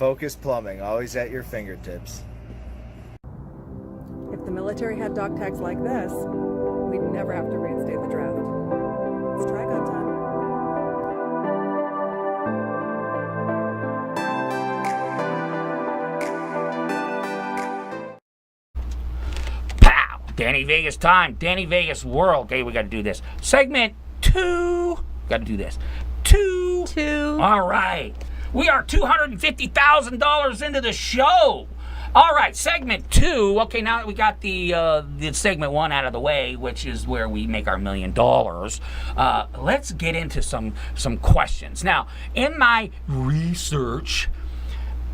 Focus Plumbing, always at your fingertips. If the military had dog tags like this, we'd never have to reinstate the draft. It's Trigon time. Pow! Danny Vegas time. Danny Vegas world. Okay, we got to do this. Segment 2. Got to do this. 2. All right. We are $250,000 into the show. All right, segment 2. Okay, now that we got the segment 1 out of the way, which is where we make our $1 million, let's get into some questions. Now, in my research,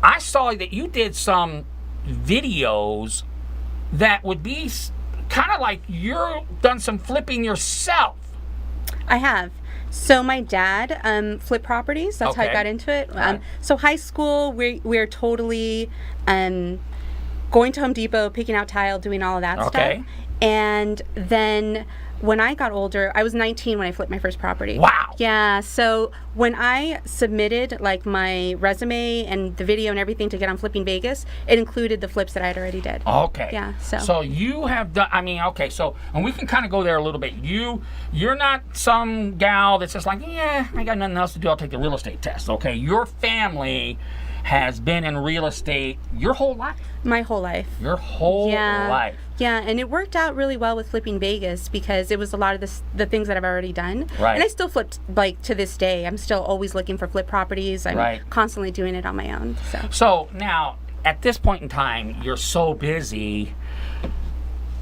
I saw that you did some videos that would be kind of like you're done some flipping yourself. I have. So my dad flipped properties. That's how I got into it. So high school, we're totally going to Home Depot, picking out tile, doing all of that stuff. And then when I got older, I was 19 when I flipped my first property. Wow. Yeah. So when I submitted like my resume and the video and everything to get on Flipping Vegas, it included the flips that I had already did. Okay. Yeah. So you have done. I mean, okay. So and we can kind of go there a little bit. You're not some gal that's just like, yeah, I got nothing else to do. I'll take the real estate test. Okay. Your family has been in real estate your whole life. My whole life. Your whole life. Yeah, and it worked out really well with Flipping Vegas because it was a lot of the things that I've already done. Right. And I still flipped, like, to this day. I'm still always looking for flip properties. I'm constantly doing it on my own. So now, at this point in time, you're so busy.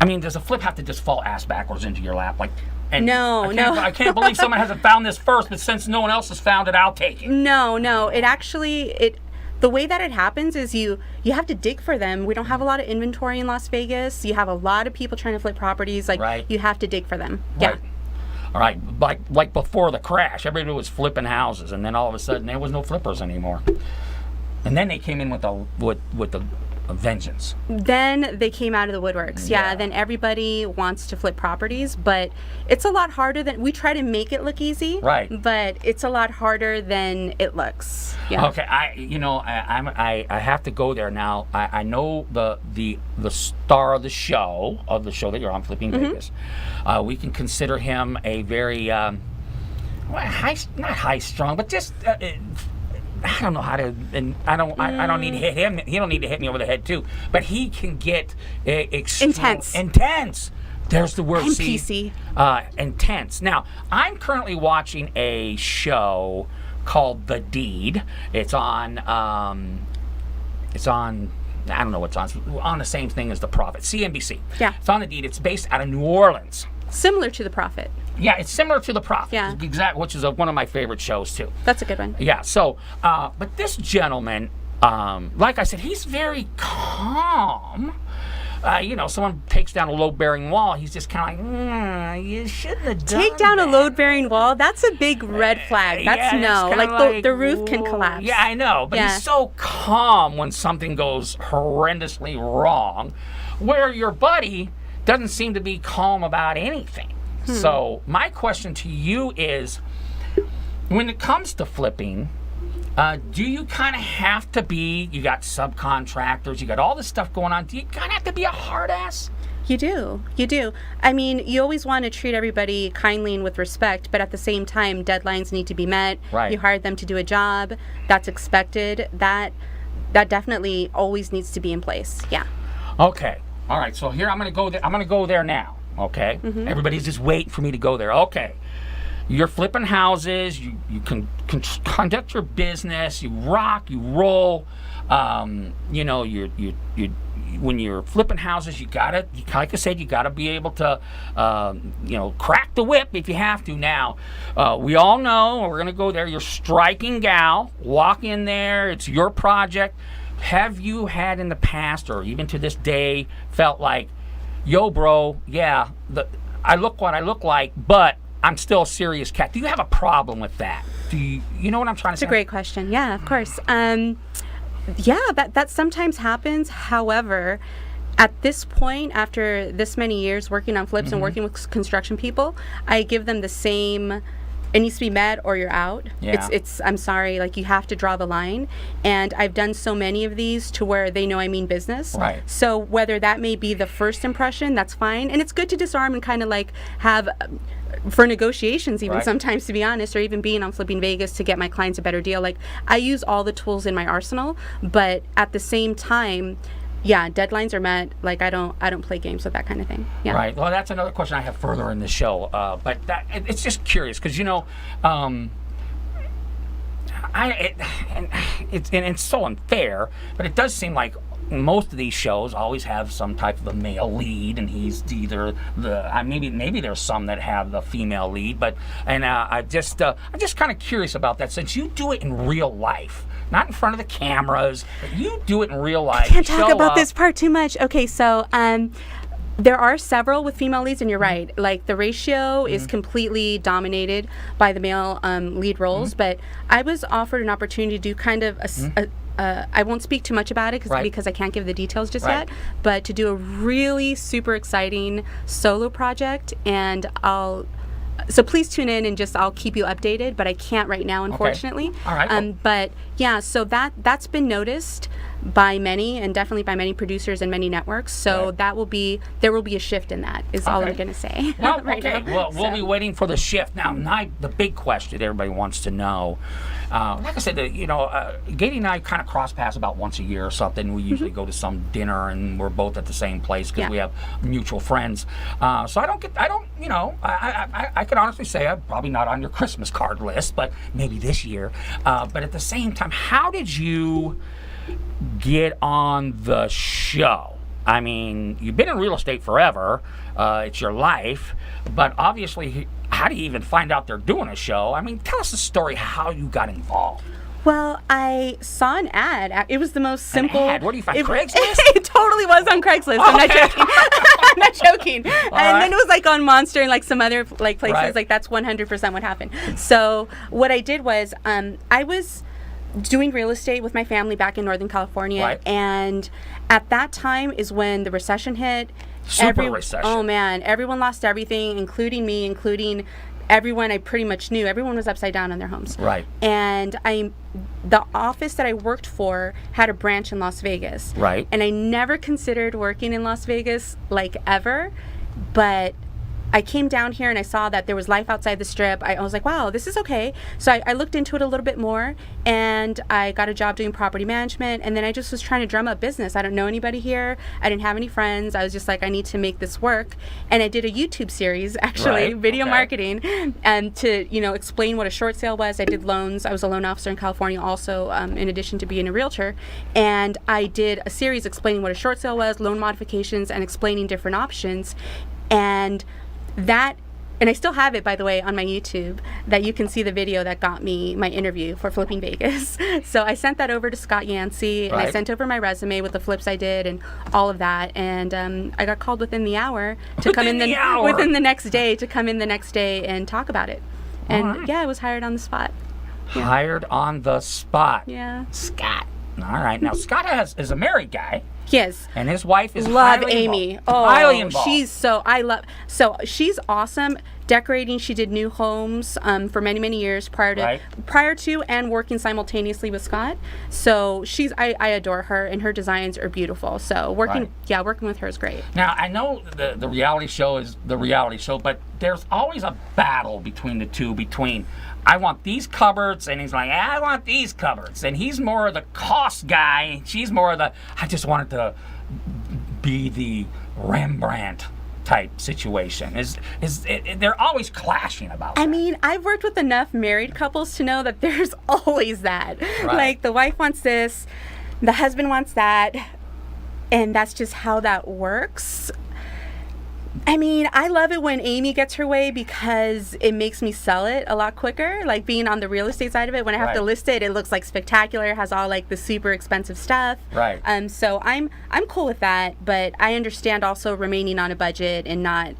I mean, does a flip have to just fall ass backwards into your lap? Like, I can't believe someone hasn't found this first, but since no one else has found it, I'll take it. No. It actually, the way that it happens is you have to dig for them. We don't have a lot of inventory in Las Vegas. You have a lot of people trying to flip properties. Like, you have to dig for them. Right. Yeah. All right. Like before the crash, everybody was flipping houses, and then all of a sudden there was no flippers anymore. And then they came in with a vengeance. Then they came out of the woodworks. Yeah. Then everybody wants to flip properties, but it's a lot harder than we try to make it look easy. Right. But it's a lot harder than it looks. Yeah. Okay. I have to go there now. I know the star of the show that you're on, Flipping Vegas. We can consider him a very not high strung, but just. I don't know how to, and I don't need to hit him. He don't need to hit me over the head too. But he can get intense. There's the word. NPC. Intense. Now, I'm currently watching a show called The Deed. It's on. I don't know what's on the same thing as The Prophet. CNBC. Yeah. It's on The Deed. It's based out of New Orleans. Similar to The Prophet. Yeah, it's similar to The Prophet. Yeah. Exactly, which is one of my favorite shows too. That's a good one. Yeah. So, but this gentleman, like I said, he's very calm. Someone takes down a load-bearing wall, he's just kind of like, you shouldn't have done Take down that. A load-bearing wall? That's a big red flag. That's no. Like the roof can collapse. Yeah, I know. But he's so calm when something goes horrendously wrong, where your buddy doesn't seem to be calm about anything. So my question to you is, when it comes to flipping, do you kind of have to be, you got subcontractors, you got all this stuff going on, do you kind of have to be a hard ass? You do. I mean, you always want to treat everybody kindly and with respect, but at the same time, deadlines need to be met. Right. You hired them to do a job. That's expected. That definitely always needs to be in place. Yeah. Okay. All right. So here I'm going to go there. I'm going to go there now. Okay. Everybody's just waiting for me to go there. Okay. You're flipping houses. You can conduct your business. You rock. You roll. You when you're flipping houses, you gotta, like I said, you gotta be able to, crack the whip if you have to. Now, we all know, we're gonna go there. You're striking gal. Walk in there. It's your project. Have you had in the past, or even to this day, felt like, yo, bro, yeah, I look what I look like, but I'm still a serious cat? Do you have a problem with that? Do you know what I'm trying to say? It's a great question. Yeah, of course. Yeah, that sometimes happens. However, at this point, after this many years working on flips and working with construction people, I give them the same it needs to be met or you're out. Yeah. It's I'm sorry, like you have to draw the line. And I've done so many of these to where they know I mean business. Right. So whether that may be the first impression, that's fine. And it's good to disarm and kind of like have for negotiations even Right. sometimes, to be honest, or even being on Flipping Vegas to get my clients a better deal. Like I use all the tools in my arsenal, but at the same time, yeah, deadlines are met. Like I don't play games with that kind of thing. Yeah. Right. Well, that's another question I have further in the show. But it's just curious because it's so unfair, but it does seem like most of these shows always have some type of a male lead, and he's either maybe there's some that have the female lead, but I'm just kind of curious about that since you do it in real life. Not in front of the cameras, but you do it in real life. I can't talk about this part too much. Okay, so there are several with female leads, and you're right. Like the ratio is completely dominated by the male lead roles. But I was offered an opportunity to do kind of I won't speak too much about it because I can't give the details just yet. But to do a really super exciting solo project, and so please tune in and I'll keep you updated, but I can't right now, unfortunately. Okay. All right. But yeah, so that's been noticed by many, and definitely by many producers and many networks. So there will be a shift in that. Is all I'm going to say. Well, right okay. now. Well, we'll be waiting for the shift now. The big question everybody wants to know. Like I said, Katie and I kind of cross paths about once a year or something. We usually go to some dinner, and we're both at the same place because we have mutual friends. So I can honestly say I'm probably not on your Christmas card list, but maybe this year. But at the same time, how did you get on the show? I mean, you've been in real estate forever. It's your life, but obviously, how do you even find out they're doing a show? I mean, tell us the story how you got involved. Well, I saw an ad. It was the most simple. An ad? Where do you find Craigslist? It totally was on Craigslist. I'm not joking. I'm not joking. Then it was like on Monster and like some other like places. Right. Like that's 100% what happened. So what I did was I was doing real estate with my family back in Northern California, and at that time is when the recession hit. Super recession. Oh man, everyone lost everything, including me, including everyone I pretty much knew. Everyone was upside down on their homes. Right. And the office that I worked for had a branch in Las Vegas. Right. And I never considered working in Las Vegas, like ever, but I came down here and I saw that there was life outside the Strip. I was like, wow, this is okay. So I looked into it a little bit more, and I got a job doing property management, and then I just was trying to drum up business. I don't know anybody here. I didn't have any friends. I was just like, I need to make this work. And I did a YouTube series, actually, video marketing, and to explain what a short sale was. I did loans. I was a loan officer in California also, in addition to being a realtor. And I did a series explaining what a short sale was, loan modifications, and explaining different options. And I still have it, by the way, on my YouTube, that you can see the video that got me my interview for Flipping Vegas. So I sent that over to Scott Yancey, and I sent over my resume with the flips I did and all of that. And I got called within the hour to come in within the next day to come in the next day and talk about it. And I was hired on the spot. Yeah. Hired on the spot. Yeah. Scott. All right. Now Scott is a married guy. Yes. And his wife is love highly Amy. involved. Oh, highly involved. She's awesome. Decorating. She did new homes for many, many years prior to and working simultaneously with Scott. So I adore her, and her designs are beautiful. So working with her is great. Now I know the reality show is the reality show, but there's always a battle between the two. I want these cupboards, and he's like, I want these cupboards, and he's more of the cost guy, and she's more of the I just want it to be the Rembrandt type situation. They're always clashing about that. I mean, I've worked with enough married couples to know that there's always that. Right. Like the wife wants this, the husband wants that, and that's just how that works. I mean, I love it when Amy gets her way because it makes me sell it a lot quicker. Like being on the real estate side of it, when I have to list it, it looks like spectacular, has all like the super expensive stuff. Right. So I'm cool with that, but I understand also remaining on a budget and not,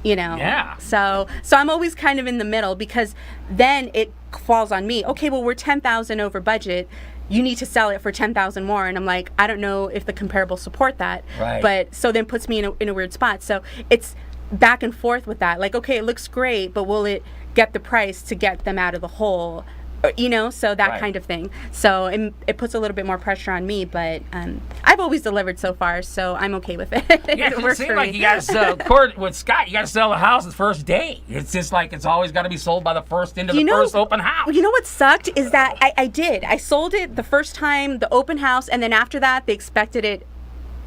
Yeah. So I'm always kind of in the middle because then it falls on me. Okay, well, we're $10,000 over budget. You need to sell it for $10,000 more, and I'm like, I don't know if the comparables support that. Right. But so then puts me in a weird spot. So it's back and forth with that. Like, okay, it looks great, but will it get the price to get them out of the hole? You know, so that Right. kind of thing. So it puts a little bit more pressure on me, but I've always delivered so far, so I'm okay with it. Yeah, It it works seems for like me. you got to sell. With Scott, you got to sell the house the first day. It's just like it's always got to be sold by the first into the first open house. You know what sucked is that I did. I sold it the first time, the open house, and then after that, they expected it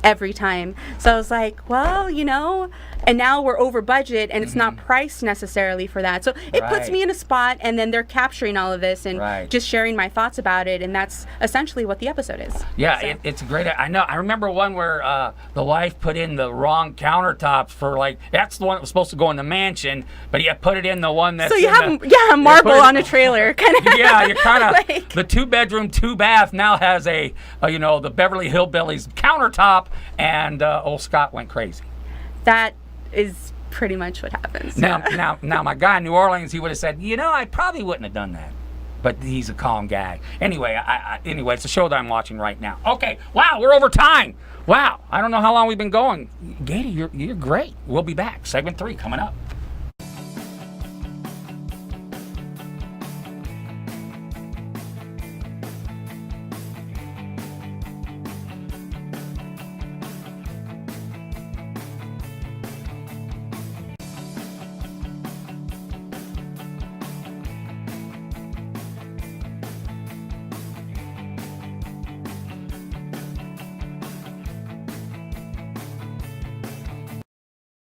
every time. So I was like, well, you know, and now we're over budget and it's not priced necessarily for that. So it puts Right. me in a spot, and then they're capturing all of this and Right. just sharing my thoughts about it, and that's essentially what the episode is. Yeah, So- it's a great. I know. I remember one where the wife put in the wrong countertops for like that's the one that was supposed to go in the mansion, but you put it in the one that's So you in have the, marble put it- on a trailer, kind of. Yeah, you're kind of like, the 2-bedroom, 2-bath now has a you know, the Beverly Hillbillies countertop, and old Scott went crazy. that is pretty much what happens. Now, my guy in New Orleans, he would have said, you know, I probably wouldn't have done that. But he's a calm guy. Anyway, anyway, it's a show that I'm watching right now. Okay, wow, we're over time. Wow, I don't know how long we've been going. Gaty, you're great. We'll be back. Segment 3 coming up.